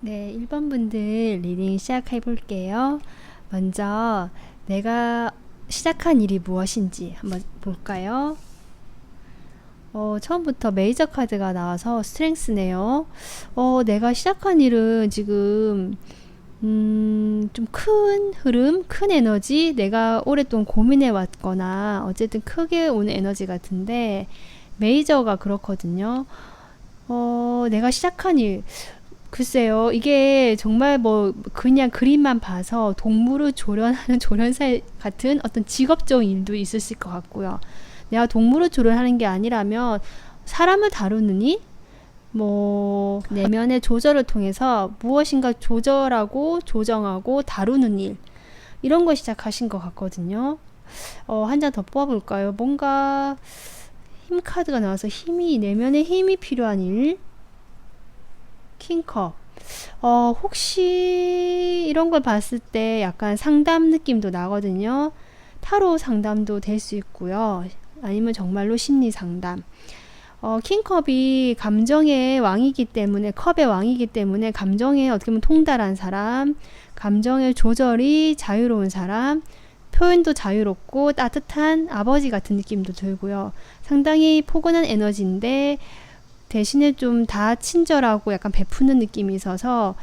네, 1번 분들 리딩 시작해 볼게요. 먼저 내가 시작한 일이 무엇인지 한번 볼까요? 처음부터 메이저 카드가 나와서 스트렝스네요. 내가 시작한 일은 지금 좀 큰 흐름, 큰 에너지, 내가 오랫동안 고민해 왔거나 어쨌든 크게 오는 에너지 같은데 메이저가 그렇거든요. 내가 시작한 일, 글쎄요, 이게 정말 뭐 그냥 그림만 봐서 동물을 조련하는 조련사 같은 어떤 직업적인 일도 있으실 것 같고요. 내가 동물을 조련하는 게 아니라면 사람을 다루는 일, 뭐 내면의 조절을 통해서 무엇인가 조절하고 조정하고 다루는 일, 이런 거 시작하신 것 같거든요. 한 장 더 뽑아볼까요? 뭔가 힘 카드가 나와서 힘이, 내면의 힘이 필요한 일, 킹컵. 혹시 이런 걸 봤을 때 약간 상담 느낌도 나거든요. 타로 상담도 될 수 있고요. 아니면 정말로 심리 상담. 킹컵이 감정의 왕이기 때문에, 컵의 왕이기 때문에 감정에 어떻게 보면 통달한 사람, 감정의 조절이 자유로운 사람, 표현도 자유롭고 따뜻한 아버지 같은 느낌도 들고요. 상당히 포근한 에너지인데 대신에 좀 다 친절하고 약간 베푸는 느낌이 있어서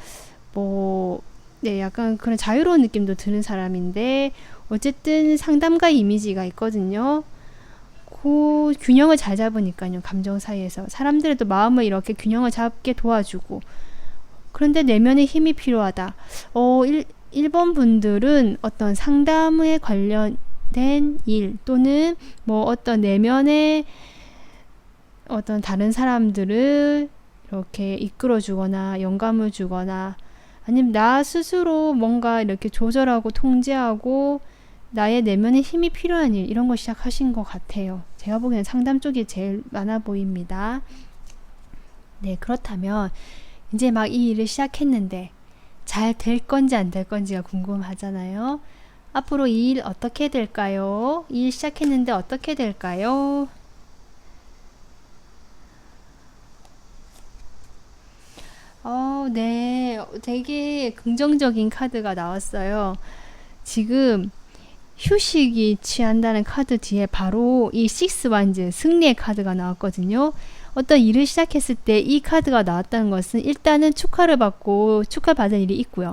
뭐 네, 약간 그런 자유로운 느낌도 드는 사람인데 어쨌든 상담가 이미지가 있거든요. 그 균형을 잘 잡으니까요. 감정 사이에서 사람들의 또 마음을 이렇게 균형을 잡게 도와주고, 그런데 내면의 힘이 필요하다. 1번 분들은 어떤 상담에 관련된 일 또는 뭐 어떤 내면의 어떤 다른 사람들을 이렇게 이끌어 주거나 영감을 주거나 아니면 나 스스로 뭔가 이렇게 조절하고 통제하고 나의 내면의 힘이 필요한 일, 이런 거 시작하신 것 같아요. 제가 보기에는 상담 쪽이 제일 많아 보입니다. 네, 그렇다면 이제 막 이 일을 시작했는데 잘 될 건지 안 될 건지가 궁금하잖아요. 앞으로 이 일 어떻게 될까요? 이 일 시작했는데 어떻게 될까요? 네. 되게 긍정적인 카드가 나왔어요. 지금 휴식이 취한다는 카드 뒤에 바로 이 식스 완즈, 승리의 카드가 나왔거든요. 어떤 일을 시작했을 때 이 카드가 나왔다는 것은 일단은 축하를 받고 축하받을 일이 있고요.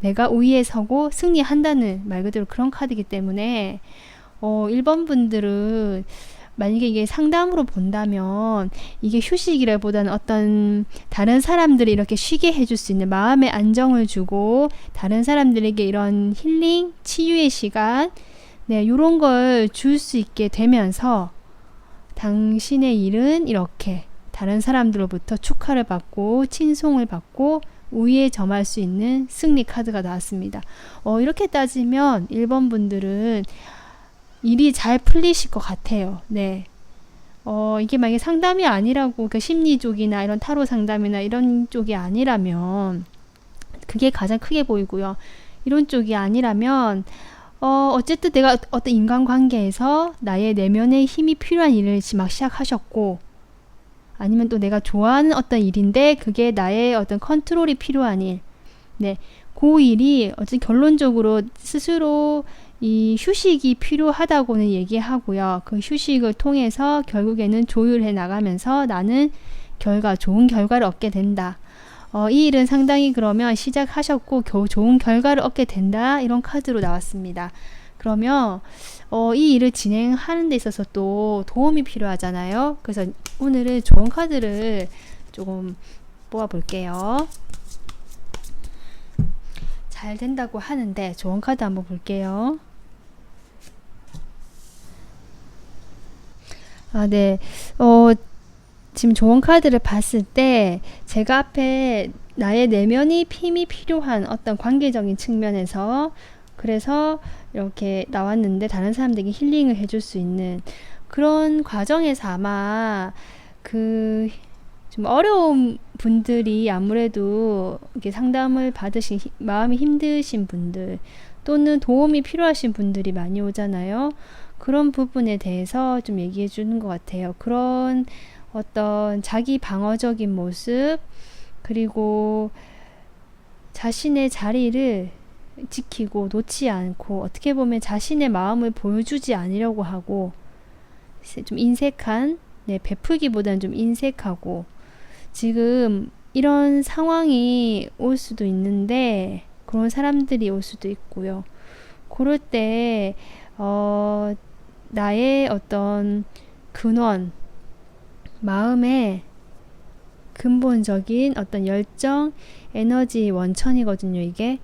내가 우위에 서고 승리한다는 말 그대로 그런 카드이기 때문에 1번 분들은 만약에 이게 상담으로 본다면 이게 휴식이라보다는 어떤 다른 사람들이 이렇게 쉬게 해줄 수 있는 마음의 안정을 주고 다른 사람들에게 이런 힐링, 치유의 시간, 네, 요런 걸 줄 수 있게 되면서 당신의 일은 이렇게 다른 사람들로부터 축하를 받고 칭송을 받고 우위에 점할 수 있는 승리 카드가 나왔습니다. 이렇게 따지면 1번 분들은 일이 잘 풀리실 것 같아요. 네. 이게 만약에 상담이 아니라고, 그 심리 쪽이나 이런 타로 상담이나 이런 쪽이 아니라면, 그게 가장 크게 보이고요. 이런 쪽이 아니라면, 어쨌든 내가 어떤 인간관계에서 나의 내면의 힘이 필요한 일을 막 시작하셨고, 아니면 또 내가 좋아하는 어떤 일인데, 그게 나의 어떤 컨트롤이 필요한 일. 네. 그 일이 어쨌든 결론적으로 스스로 이 휴식이 필요하다고는 얘기하고요. 그 휴식을 통해서 결국에는 조율해 나가면서 나는 좋은 결과를 얻게 된다. 이 일은 상당히 그러면 시작하셨고 겨우 좋은 결과를 얻게 된다. 이런 카드로 나왔습니다. 그러면 이 일을 진행하는 데 있어서 또 도움이 필요하잖아요. 그래서 오늘은 좋은 카드를 조금 뽑아 볼게요. 잘 된다고 하는데 좋은 카드 한번 볼게요. 네. 지금 좋은 카드를 봤을 때 제가 앞에 나의 내면이 힘이 필요한 어떤 관계적인 측면에서 그래서 이렇게 나왔는데 다른 사람들에게 힐링을 해줄 수 있는 그런 과정에서 아마 그 좀 어려운 분들이 아무래도 이렇게 상담을 받으신 마음이 힘드신 분들 또는 도움이 필요하신 분들이 많이 오잖아요. 그런 부분에 대해서 좀 얘기해 주는 것 같아요. 그런 어떤 자기 방어적인 모습, 그리고 자신의 자리를 지키고 놓지 않고 어떻게 보면 자신의 마음을 보여주지 않으려고 하고 좀 인색한 네, 베풀기보다는 좀 인색하고 지금 이런 상황이 올 수도 있는데 그런 사람들이 올 수도 있고요. 그럴 때 나의 어떤 근원 마음의 근본적인 어떤 열정 에너지 원천이거든요. 이게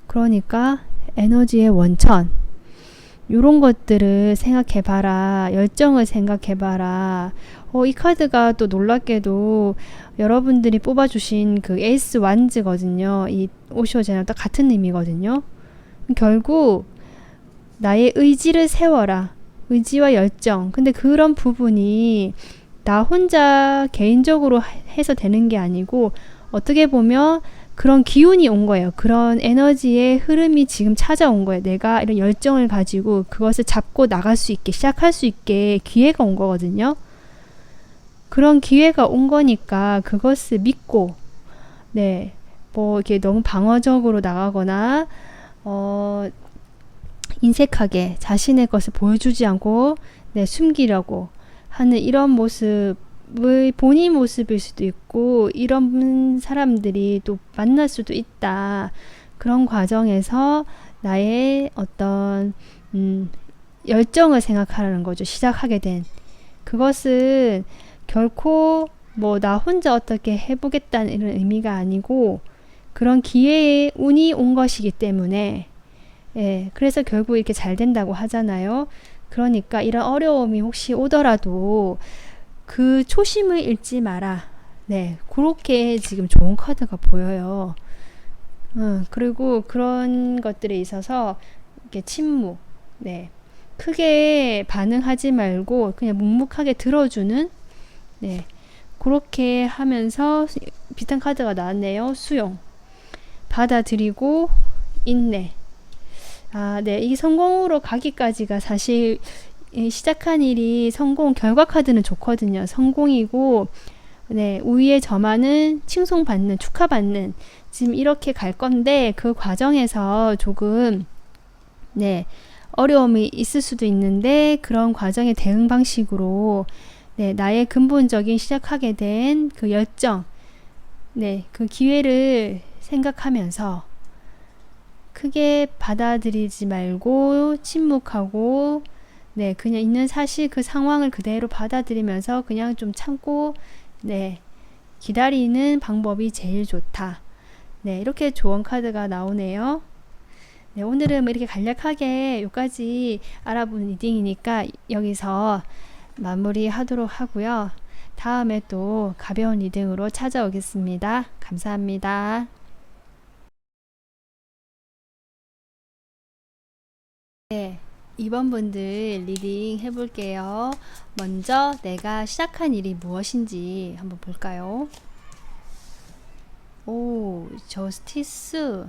그러니까 에너지의 원천 요런 것들을 생각해봐라. 열정을 생각해봐라. 이 카드가 또 놀랍게도 여러분들이 뽑아주신 그 에이스 완즈거든요. 이 오쇼제랑 딱 같은 의미거든요. 결국 나의 의지를 세워라. 의지와 열정. 근데 그런 부분이 나 혼자 개인적으로 해서 되는 게 아니고 어떻게 보면 그런 기운이 온 거예요. 그런 에너지의 흐름이 지금 찾아온 거예요. 내가 이런 열정을 가지고 그것을 잡고 나갈 수 있게 시작할 수 있게 기회가 온 거거든요. 그런 기회가 온 거니까 그것을 믿고 네, 뭐 이렇게 너무 방어적으로 나가거나 인색하게 자신의 것을 보여주지 않고 네, 숨기려고 하는 이런 모습을 본인 모습일 수도 있고 이런 사람들이 또 만날 수도 있다. 그런 과정에서 나의 어떤 열정을 생각하라는 거죠. 시작하게 된 그것은 결코 뭐 나 혼자 어떻게 해보겠다는 이런 의미가 아니고 그런 기회에 운이 온 것이기 때문에 예, 그래서 결국 이렇게 잘 된다고 하잖아요. 그러니까 이런 어려움이 혹시 오더라도 그 초심을 잃지 마라. 네, 그렇게 지금 좋은 카드가 보여요. 그리고 그런 것들에 있어서 이렇게 침묵, 네, 크게 반응하지 말고 그냥 묵묵하게 들어주는, 네, 그렇게 하면서 비슷한 카드가 나왔네요. 수용, 받아들이고 인내. 아, 네, 이 성공으로 가기까지가 사실 시작한 일이 성공 결과 카드는 좋거든요. 성공이고 네, 우위에 점하는 칭송받는 축하받는 지금 이렇게 갈 건데 그 과정에서 조금 네, 어려움이 있을 수도 있는데 그런 과정의 대응 방식으로 네, 나의 근본적인 시작하게 된 그 열정 네, 그 기회를 생각하면서 크게 받아들이지 말고 침묵하고 네, 그냥 있는 사실 그 상황을 그대로 받아들이면서 그냥 좀 참고 네, 기다리는 방법이 제일 좋다. 네, 이렇게 좋은 카드가 나오네요. 네, 오늘은 이렇게 간략하게 여기까지 알아본 리딩이니까 여기서 마무리하도록 하고요. 다음에 또 가벼운 리딩으로 찾아오겠습니다. 감사합니다. 네, 2번 분들 리딩 해볼게요. 먼저 내가 시작한 일이 무엇인지 한번 볼까요? 오, 저스티스.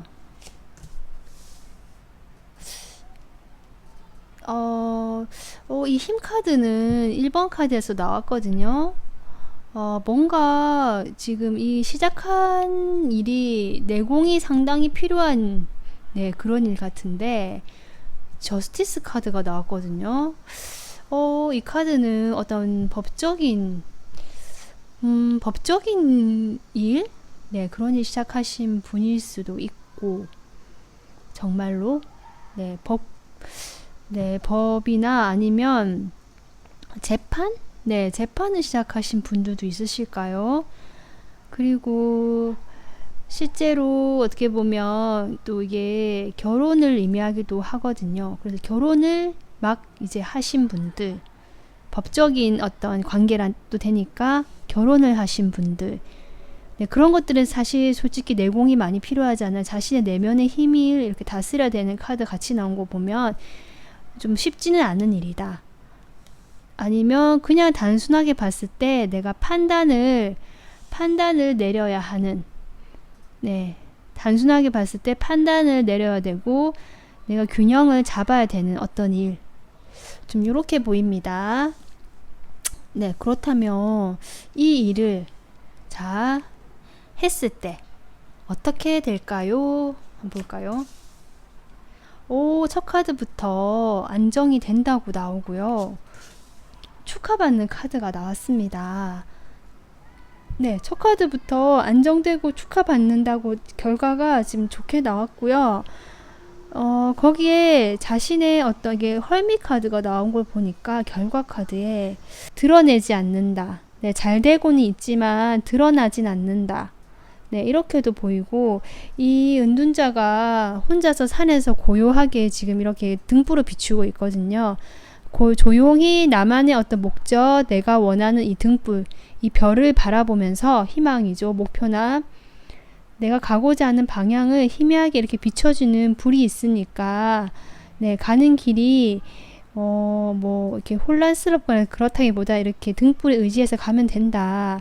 이 힘 카드는 1번 카드에서 나왔거든요. 뭔가 지금 이 시작한 일이 내공이 상당히 필요한 네, 그런 일 같은데 저스티스 카드가 나왔거든요. 이 카드는 어떤 법적인 일? 네, 그런 일 시작하신 분일 수도 있고, 정말로, 네, 네, 법이나 아니면 재판? 네, 재판을 시작하신 분들도 있으실까요? 그리고 실제로 어떻게 보면 또 이게 결혼을 의미하기도 하거든요. 그래서 결혼을 막 이제 하신 분들, 법적인 어떤 관계란도 되니까 결혼을 하신 분들, 네, 그런 것들은 사실 솔직히 내공이 많이 필요하잖아요. 자신의 내면의 힘을 이렇게 다스려야 되는 카드 같이 나온 거 보면 좀 쉽지는 않은 일이다. 아니면 그냥 단순하게 봤을 때 내가 판단을 내려야 하는 네, 단순하게 봤을 때 판단을 내려야 되고 내가 균형을 잡아야 되는 어떤 일 좀 이렇게 보입니다. 네, 그렇다면 이 일을 자 했을 때 어떻게 될까요? 한번 볼까요? 오, 첫 카드부터 안정이 된다고 나오고요. 축하받는 카드가 나왔습니다. 네, 첫 카드부터 안정되고 축하받는다고 결과가 지금 좋게 나왔고요. 거기에 자신의 어떤 게 헐미 카드가 나온 걸 보니까 결과 카드에 드러내지 않는다. 네, 잘 되고는 있지만 드러나진 않는다. 네, 이렇게도 보이고, 이 은둔자가 혼자서 산에서 고요하게 지금 이렇게 등불을 비추고 있거든요. 조용히 나만의 어떤 목적, 내가 원하는 이 등불, 이 별을 바라보면서 희망이죠. 목표나 내가 가고자 하는 방향을 희미하게 이렇게 비춰주는 불이 있으니까, 네, 가는 길이, 뭐, 이렇게 혼란스럽거나 그렇다기보다 이렇게 등불에 의지해서 가면 된다.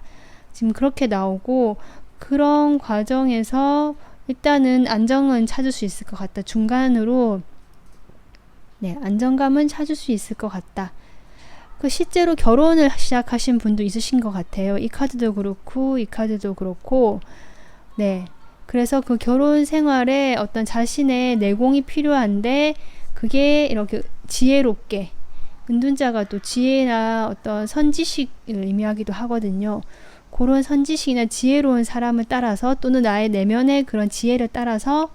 지금 그렇게 나오고, 그런 과정에서 일단은 안정은 찾을 수 있을 것 같다. 중간으로, 네, 안정감은 찾을 수 있을 것 같다. 그 실제로 결혼을 시작하신 분도 있으신 것 같아요. 이 카드도 그렇고, 이 카드도 그렇고, 네. 그래서 그 결혼 생활에 어떤 자신의 내공이 필요한데, 그게 이렇게 지혜롭게, 은둔자가 또 지혜나 어떤 선지식을 의미하기도 하거든요. 그런 선지식이나 지혜로운 사람을 따라서 또는 나의 내면의 그런 지혜를 따라서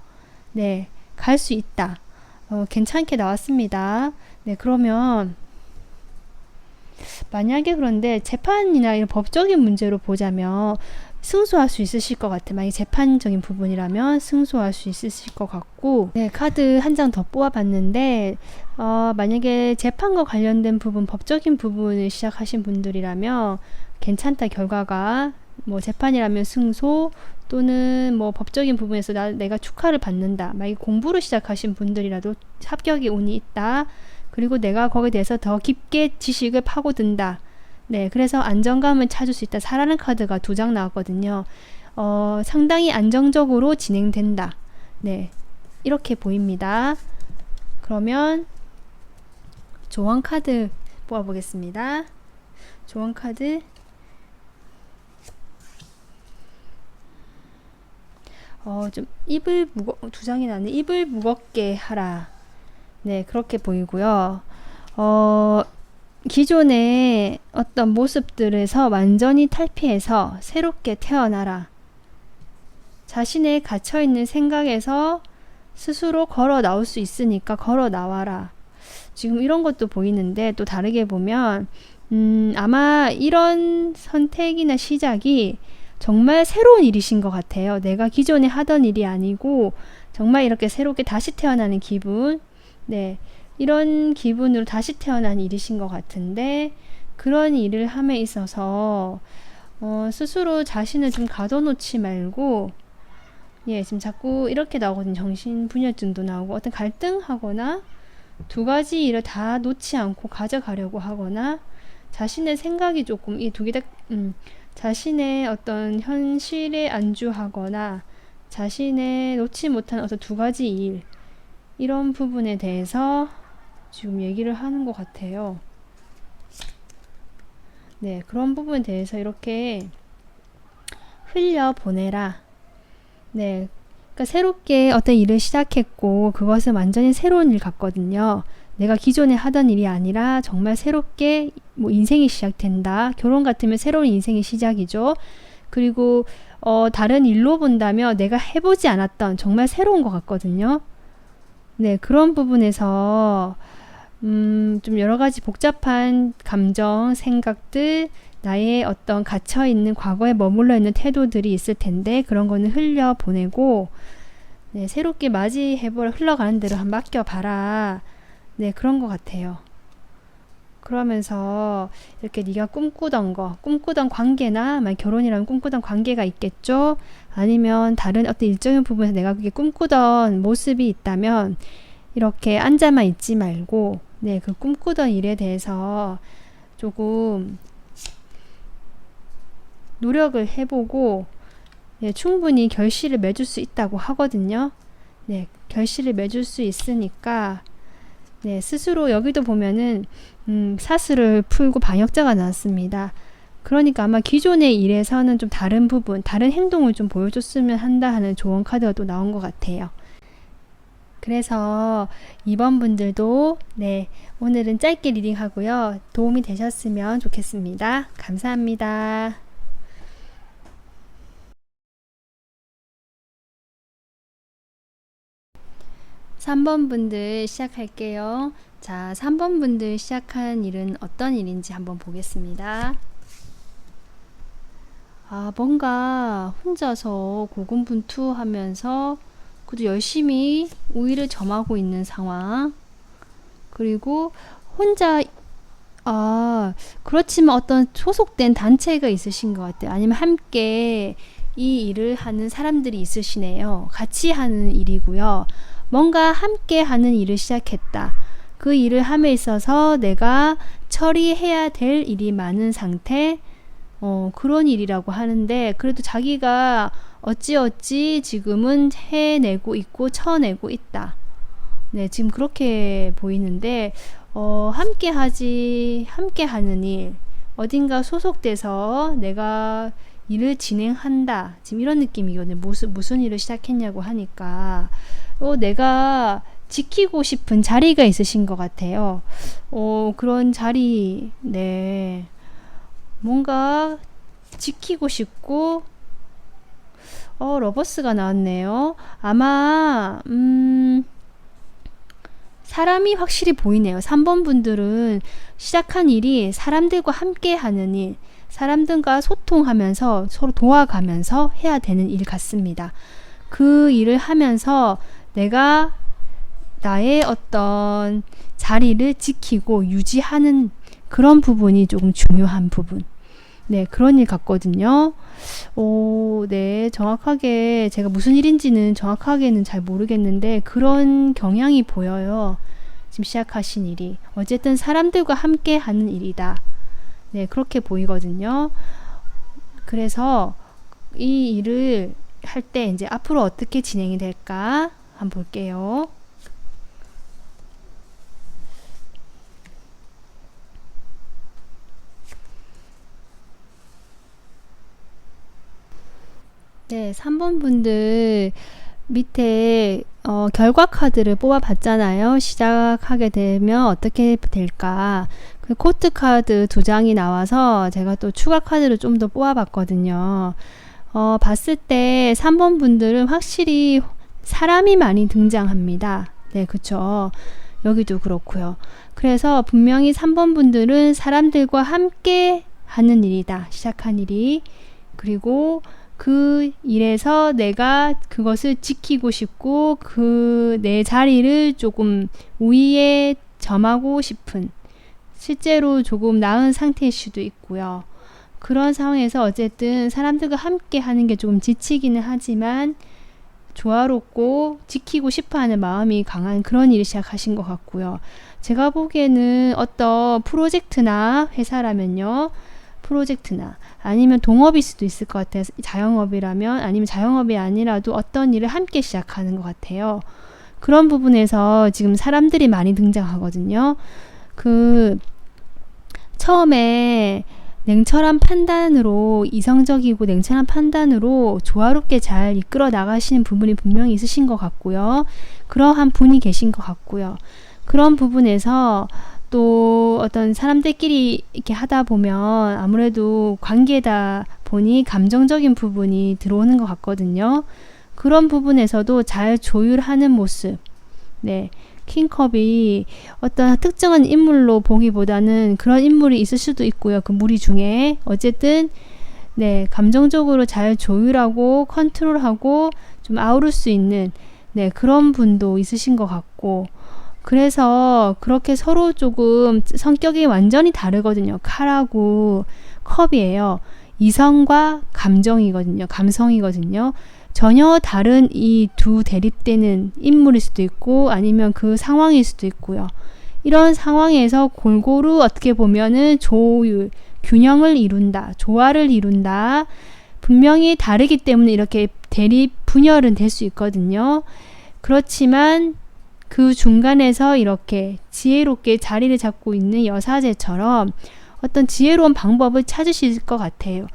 네, 갈 수 있다. 괜찮게 나왔습니다. 네, 그러면 만약에 그런데 재판이나 이런 법적인 문제로 보자면 승소할 수 있으실 것 같아요. 만약에 재판적인 부분이라면 승소할 수 있으실 것 같고, 네, 카드 한 장 더 뽑아봤는데, 만약에 재판과 관련된 부분, 법적인 부분을 시작하신 분들이라면 괜찮다. 결과가 뭐 재판이라면 승소 또는 뭐 법적인 부분에서 내가 축하를 받는다. 만약에 공부를 시작하신 분들이라도 합격의 운이 있다. 그리고 내가 거기에 대해서 더 깊게 지식을 파고든다. 네, 그래서 안정감을 찾을 수 있다. 4라는 카드가 2장 나왔거든요. 상당히 안정적으로 진행된다. 네, 이렇게 보입니다. 그러면 조언 카드 뽑아보겠습니다. 조언 카드 좀 입을 2장이 나네. 입을 무겁게 하라. 네, 그렇게 보이고요. 기존의 어떤 모습들에서 완전히 탈피해서 새롭게 태어나라. 자신의 갇혀있는 생각에서 스스로 걸어 나올 수 있으니까 걸어 나와라. 지금 이런 것도 보이는데 또 다르게 보면 아마 이런 선택이나 시작이 정말 새로운 일이신 것 같아요. 내가 기존에 하던 일이 아니고 정말 이렇게 새롭게 다시 태어나는 기분. 네, 이런 기분으로 다시 태어난 일이신 것 같은데 그런 일을 함에 있어서 스스로 자신을 좀 가둬놓지 말고 예, 지금 자꾸 이렇게 나오거든요. 정신분열증도 나오고 어떤 갈등하거나 2가지 일을 다 놓지 않고 가져가려고 하거나 자신의 생각이 조금 이 2개 다 자신의 어떤 현실에 안주하거나 자신의 놓지 못한 어떤 2가지 일 이런 부분에 대해서 지금 얘기를 하는 것 같아요. 네, 그런 부분에 대해서 이렇게 흘려보내라. 네, 그러니까 새롭게 어떤 일을 시작했고 그것은 완전히 새로운 일 같거든요. 내가 기존에 하던 일이 아니라 정말 새롭게 뭐 인생이 시작된다. 결혼 같으면 새로운 인생의 시작이죠. 그리고 다른 일로 본다면 내가 해보지 않았던 정말 새로운 것 같거든요. 네, 그런 부분에서 좀 여러 가지 복잡한 감정, 생각들, 나의 어떤 갇혀있는 과거에 머물러 있는 태도들이 있을 텐데 그런 거는 흘려보내고 네, 새롭게 맞이해보라. 흘러가는 대로 한번 맡겨봐라. 네, 그런 것 같아요. 그러면서 이렇게 네가 꿈꾸던 거, 꿈꾸던 관계나 결혼이라면 꿈꾸던 관계가 있겠죠. 아니면 다른 어떤 일정한 부분에서 내가 그게 꿈꾸던 모습이 있다면 이렇게 앉아만 있지 말고 네, 그 꿈꾸던 일에 대해서 조금 노력을 해보고 네, 충분히 결실을 맺을 수 있다고 하거든요. 네, 결실을 맺을 수 있으니까 네, 스스로 여기도 보면은 사슬을 풀고 방역자가 나왔습니다. 그러니까 아마 기존의 일에서는 좀 다른 부분, 다른 행동을 좀 보여줬으면 한다 하는 조언 카드가 또 나온 것 같아요. 그래서 2번 분들도 네, 오늘은 짧게 리딩하고요. 도움이 되셨으면 좋겠습니다. 감사합니다. 3번 분들 시작할게요. 자, 3번 분들 시작한 일은 어떤 일인지 한번 보겠습니다. 뭔가 혼자서 고군분투하면서 그래도 열심히 우위를 점하고 있는 상황. 그리고 혼자 그렇지만 어떤 소속된 단체가 있으신 것 같아요. 아니면 함께 이 일을 하는 사람들이 있으시네요. 같이 하는 일이고요. 뭔가 함께 하는 일을 시작했다. 그 일을 함에 있어서 내가 처리해야 될 일이 많은 상태, 그런 일이라고 하는데, 그래도 자기가 어찌어찌 지금은 해내고 있고 쳐내고 있다. 네, 지금 그렇게 보이는데, 함께 하는 일, 어딘가 소속돼서 내가 일을 진행한다. 지금 이런 느낌이거든요. 무슨 일을 시작했냐고 하니까. 내가 지키고 싶은 자리가 있으신 것 같아요. 그런 자리, 네. 뭔가 지키고 싶고, 러버스가 나왔네요. 아마, 사람이 확실히 보이네요. 3번 분들은 시작한 일이 사람들과 함께 하는 일, 사람들과 소통하면서 서로 도와가면서 해야 되는 일 같습니다. 그 일을 하면서 내가 나의 어떤 자리를 지키고 유지하는 그런 부분이 조금 중요한 부분. 네, 그런 일 같거든요. 네, 정확하게 제가 무슨 일인지는 정확하게는 잘 모르겠는데 그런 경향이 보여요. 지금 시작하신 일이. 어쨌든 사람들과 함께 하는 일이다. 네, 그렇게 보이거든요. 그래서 이 일을 할 때 이제 앞으로 어떻게 진행이 될까 한번 볼게요. 네, 3번 분들 밑에 결과 카드를 뽑아 봤잖아요. 시작하게 되면 어떻게 될까. 그 코트 카드 2장이 나와서 제가 또 추가 카드를 좀 더 뽑아 봤거든요. 봤을 때 3번 분들은 확실히 사람이 많이 등장합니다. 네, 그쵸. 여기도 그렇고요. 그래서 분명히 3번 분들은 사람들과 함께 하는 일이다. 시작한 일이. 그리고 그 일에서 내가 그것을 지키고 싶고 내 자리를 조금 우위에 점하고 싶은, 실제로 조금 나은 상태일 수도 있고요. 그런 상황에서 어쨌든 사람들과 함께 하는 게 조금 지치기는 하지만 조화롭고 지키고 싶어하는 마음이 강한 그런 일을 시작하신 것 같고요. 제가 보기에는 어떤 프로젝트나 회사라면요, 프로젝트나 아니면 동업일 수도 있을 것 같아요. 자영업이라면, 아니면 자영업이 아니라도 어떤 일을 함께 시작하는 것 같아요. 그런 부분에서 지금 사람들이 많이 등장하거든요. 처음에 냉철한 판단으로, 이성적이고 냉철한 판단으로 조화롭게 잘 이끌어 나가시는 부분이 분명히 있으신 것 같고요. 그러한 분이 계신 것 같고요. 그런 부분에서 또 어떤 사람들끼리 이렇게 하다 보면 아무래도 관계다 보니 감정적인 부분이 들어오는 것 같거든요. 그런 부분에서도 잘 조율하는 모습. 네. 킹컵이 어떤 특정한 인물로 보기보다는 그런 인물이 있을 수도 있고요. 그 무리 중에. 어쨌든, 네. 감정적으로 잘 조율하고 컨트롤하고 좀 아우를 수 있는, 네. 그런 분도 있으신 것 같고. 그래서 그렇게 서로 조금 성격이 완전히 다르거든요. 칼하고 컵이에요. 이성과 감정이거든요. 감성이거든요. 전혀 다른 이 두 대립되는 인물일 수도 있고 아니면 그 상황일 수도 있고요. 이런 상황에서 골고루 어떻게 보면은 조율, 균형을 이룬다, 조화를 이룬다. 분명히 다르기 때문에 이렇게 대립 분열은 될 수 있거든요. 그렇지만 그 중간에서 이렇게 지혜롭게 자리를 잡고 있는 여사제처럼 어떤 지혜로운 방법을 찾으실 것 같아요.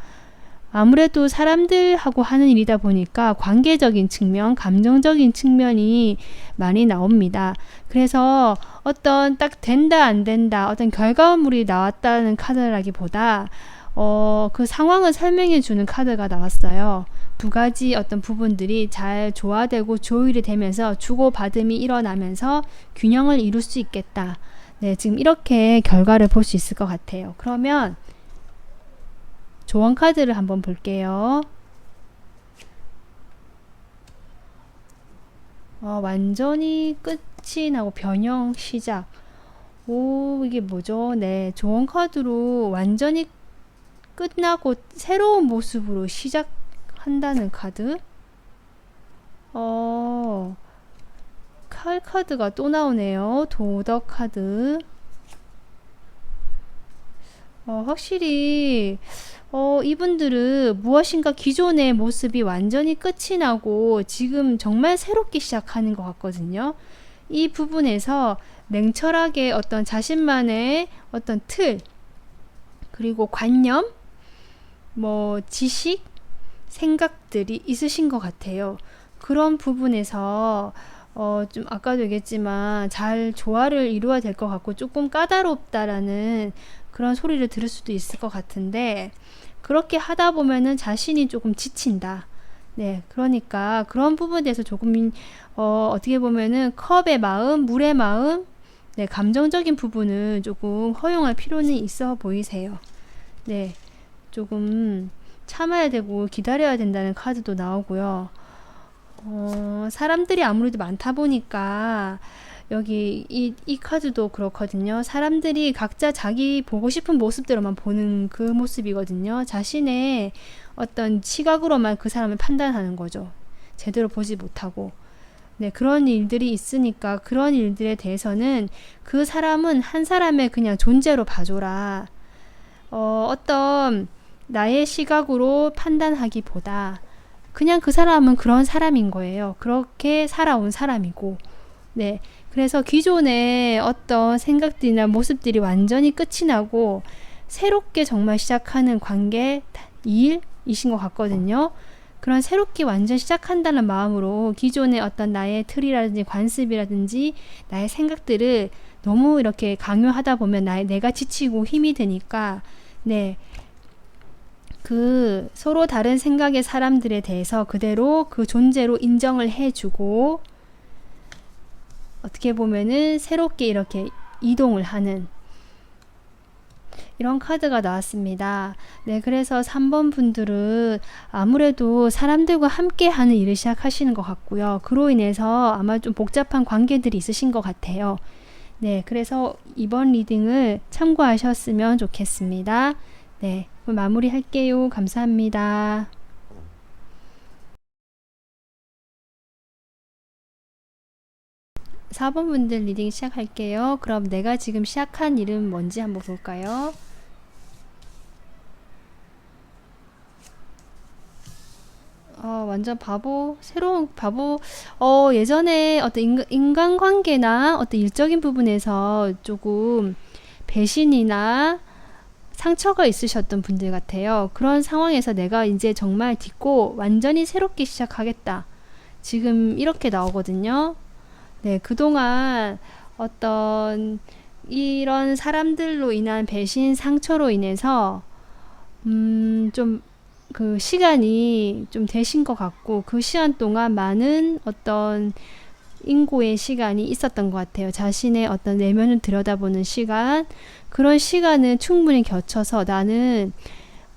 아무래도 사람들하고 하는 일이다 보니까 관계적인 측면, 감정적인 측면이 많이 나옵니다. 그래서 어떤 딱 된다 안 된다, 어떤 결과물이 나왔다는 카드라기보다 그 상황을 설명해 주는 카드가 나왔어요. 두 가지 어떤 부분들이 잘 조화되고 조율이 되면서 주고받음이 일어나면서 균형을 이룰 수 있겠다. 네, 지금 이렇게 결과를 볼 수 있을 것 같아요. 그러면 조언 카드를 한번 볼게요. 완전히 끝이 나고 변형 시작. 오, 이게 뭐죠? 네, 조언 카드로 완전히 끝나고 새로운 모습으로 시작한다는 카드. 칼 카드가 또 나오네요. 도덕 카드. 확실히 이분들은 무엇인가 기존의 모습이 완전히 끝이 나고 지금 정말 새롭게 시작하는 것 같거든요. 이 부분에서 냉철하게 어떤 자신만의 어떤 틀, 그리고 관념, 뭐 지식, 생각들이 있으신 것 같아요. 그런 부분에서 좀 아까도 얘기했지만 잘 조화를 이루어야 될 것 같고 조금 까다롭다라는 그런 소리를 들을 수도 있을 것 같은데, 그렇게 하다 보면은 자신이 조금 지친다. 네, 그러니까 그런 부분에 대해서 조금 어떻게 보면은 컵의 마음, 물의 마음, 네, 감정적인 부분은 조금 허용할 필요는 있어 보이세요. 네, 조금 참아야 되고 기다려야 된다는 카드도 나오고요. 사람들이 아무래도 많다 보니까 여기 이 카드도 그렇거든요. 사람들이 각자 자기 보고 싶은 모습대로만 보는 그 모습이거든요. 자신의 어떤 시각으로만 그 사람을 판단하는 거죠. 제대로 보지 못하고. 네, 그런 일들이 있으니까 그런 일들에 대해서는 그 사람은 한 사람의 그냥 존재로 봐줘라. 어떤 나의 시각으로 판단하기보다 그냥 그 사람은 그런 사람인 거예요. 그렇게 살아온 사람이고. 네. 그래서 기존의 어떤 생각들이나 모습들이 완전히 끝이 나고 새롭게 정말 시작하는 관계, 일이신 것 같거든요. 그런 새롭게 완전 시작한다는 마음으로 기존의 어떤 나의 틀이라든지 관습이라든지 나의 생각들을 너무 이렇게 강요하다 보면 내가 지치고 힘이 드니까, 네. 그 서로 다른 생각의 사람들에 대해서 그대로 그 존재로 인정을 해주고, 어떻게 보면은 새롭게 이렇게 이동을 하는 이런 카드가 나왔습니다. 네, 그래서 3번 분들은 아무래도 사람들과 함께 하는 일을 시작하시는 것 같고요. 그로 인해서 아마 좀 복잡한 관계들이 있으신 것 같아요. 네, 그래서 이번 리딩을 참고하셨으면 좋겠습니다. 네, 그럼 마무리 할게요. 감사합니다. 4번 분들 리딩 시작할게요. 그럼 내가 지금 시작한 일은 뭔지 한번 볼까요? 완전 바보, 새로운 바보. 예전에 어떤 인간관계나 어떤 일적인 부분에서 조금 배신이나 상처가 있으셨던 분들 같아요. 그런 상황에서 내가 이제 정말 딛고 완전히 새롭게 시작하겠다. 지금 이렇게 나오거든요. 네, 그동안 어떤 이런 사람들로 인한 배신, 상처로 인해서 좀 그 시간이 좀 되신 것 같고, 그 시간 동안 많은 어떤 인고의 시간이 있었던 것 같아요. 자신의 어떤 내면을 들여다보는 시간, 그런 시간은 충분히 겨쳐서 나는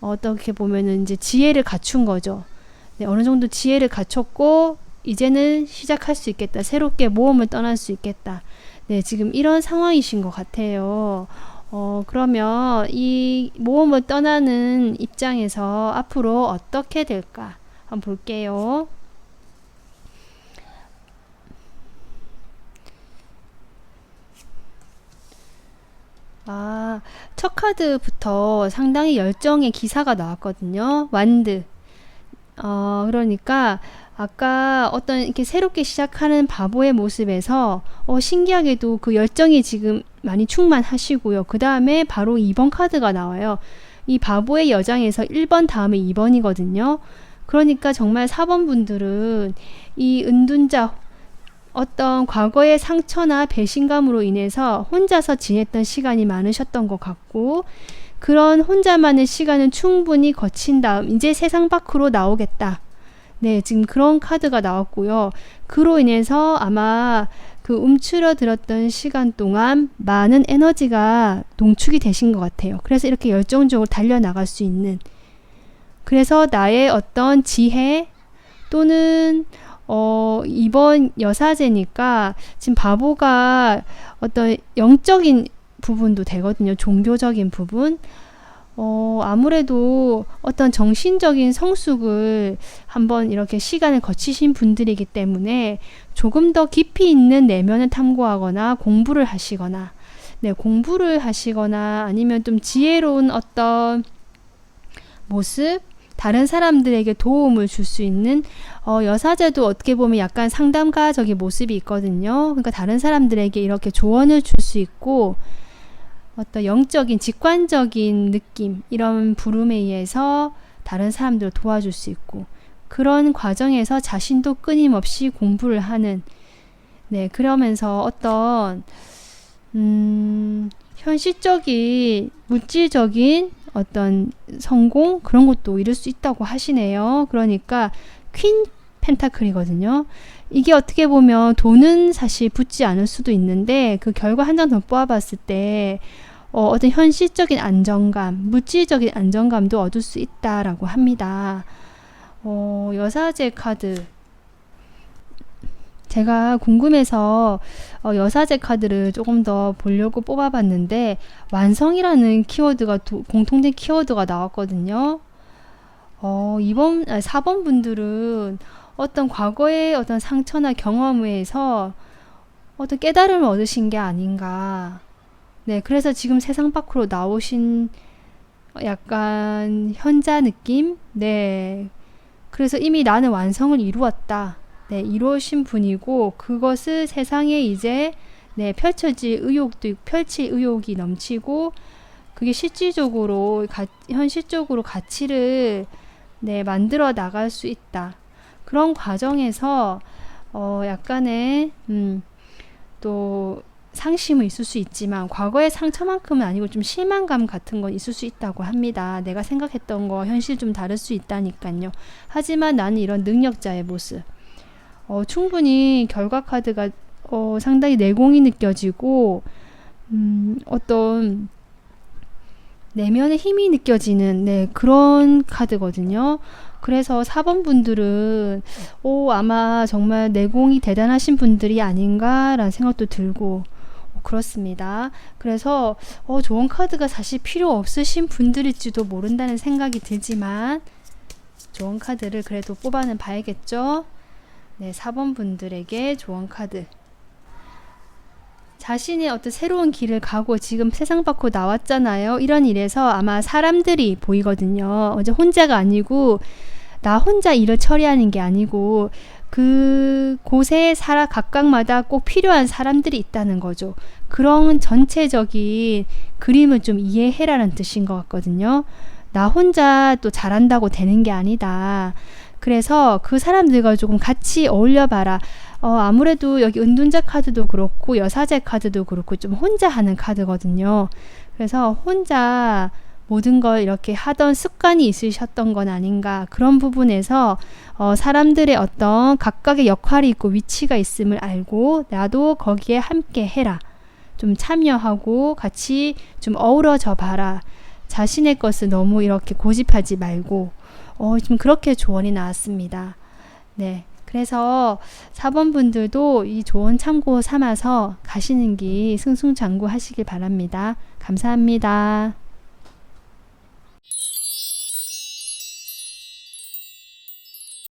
어떻게 보면은 이제 지혜를 갖춘 거죠. 네, 어느 정도 지혜를 갖췄고 이제는 시작할 수 있겠다. 새롭게 모험을 떠날 수 있겠다. 네, 지금 이런 상황이신 것 같아요. 그러면 이 모험을 떠나는 입장에서 앞으로 어떻게 될까? 한번 볼게요. 첫 카드부터 상당히 열정의 기사가 나왔거든요. 완드. 그러니까 아까 어떤 이렇게 새롭게 시작하는 바보의 모습에서 신기하게도 그 열정이 지금 많이 충만하시고요. 그 다음에 바로 2번 카드가 나와요. 이 바보의 여장에서 1번 다음에 2번이거든요. 그러니까 정말 4번 분들은 이 은둔자, 어떤 과거의 상처나 배신감으로 인해서 혼자서 지냈던 시간이 많으셨던 것 같고, 그런 혼자만의 시간은 충분히 거친 다음 이제 세상 밖으로 나오겠다. 네, 지금 그런 카드가 나왔고요. 그로 인해서 아마 그 움츠러들었던 시간 동안 많은 에너지가 농축이 되신 것 같아요. 그래서 이렇게 열정적으로 달려나갈 수 있는, 그래서 나의 어떤 지혜 또는 이번 여사제니까 지금 바보가 어떤 영적인 부분도 되거든요. 종교적인 부분. 아무래도 어떤 정신적인 성숙을 한번 이렇게 시간을 거치신 분들이기 때문에 조금 더 깊이 있는 내면을 탐구하거나 공부를 하시거나, 네, 공부를 하시거나 아니면 좀 지혜로운 어떤 모습, 다른 사람들에게 도움을 줄 수 있는, 여사제도 어떻게 보면 약간 상담가적인 모습이 있거든요. 그러니까 다른 사람들에게 이렇게 조언을 줄 수 있고, 어떤 영적인 직관적인 느낌, 이런 부름에 의해서 다른 사람들을 도와줄 수 있고, 그런 과정에서 자신도 끊임없이 공부를 하는, 네, 그러면서 어떤 현실적인 물질적인 어떤 성공, 그런 것도 이룰 수 있다고 하시네요. 그러니까 퀸 펜타클이거든요. 이게 어떻게 보면 돈은 사실 붙지 않을 수도 있는데, 그 결과 한 장 더 뽑아봤을 때 어떤 현실적인 안정감, 물질적인 안정감도 얻을 수 있다라고 합니다. 여사제 카드, 제가 궁금해서 여사제 카드를 조금 더 보려고 뽑아봤는데, 완성이라는 키워드가 공통된 키워드가 나왔거든요. 4번 분들은 어떤 과거의 어떤 상처나 경험에서 어떤 깨달음을 얻으신 게 아닌가. 네, 그래서 지금 세상 밖으로 나오신 약간 현자 느낌? 네. 그래서 이미 나는 완성을 이루었다. 네, 이루신 분이고, 그것을 세상에 이제 네, 펼칠 의욕이 넘치고, 그게 실질적으로 현실적으로 가치를 네, 만들어 나갈 수 있다. 그런 과정에서 약간의 또 상심은 있을 수 있지만, 과거의 상처만큼은 아니고 좀 실망감 같은 건 있을 수 있다고 합니다. 내가 생각했던 거 현실 좀 다를 수 있다니까요. 하지만 나는 이런 능력자의 모습, 충분히 결과 카드가 상당히 내공이 느껴지고, 어떤 내면의 힘이 느껴지는, 네, 그런 카드거든요. 그래서 4번 분들은 아마 정말 내공이 대단하신 분들이 아닌가라는 생각도 들고, 그렇습니다. 그래서 좋은 카드가 사실 필요 없으신 분들일지도 모른다는 생각이 들지만, 좋은 카드를 그래도 뽑아는 봐야겠죠. 네, 4번 분들에게 좋은 카드. 자신의 어떤 새로운 길을 가고 지금 세상 밖으로 나왔잖아요. 이런 일에서 아마 사람들이 보이거든요. 이제 혼자가 아니고, 나 혼자 일을 처리하는 게 아니고, 그 곳에 각각마다 꼭 필요한 사람들이 있다는 거죠. 그런 전체적인 그림을 좀 이해해라는 뜻인 것 같거든요. 나 혼자 또 잘한다고 되는 게 아니다. 그래서 그 사람들과 조금 같이 어울려봐라. 아무래도 여기 은둔자 카드도 그렇고 여사제 카드도 그렇고 좀 혼자 하는 카드거든요. 그래서 혼자 모든 걸 이렇게 하던 습관이 있으셨던 건 아닌가. 그런 부분에서 사람들의 어떤 각각의 역할이 있고 위치가 있음을 알고, 나도 거기에 함께 해라. 좀 참여하고 같이 좀 어우러져 봐라. 자신의 것을 너무 이렇게 고집하지 말고, 좀 그렇게 조언이 나왔습니다. 네. 그래서 4번 분들도 이 조언 참고 삼아서 가시는 길 승승장구 하시길 바랍니다. 감사합니다.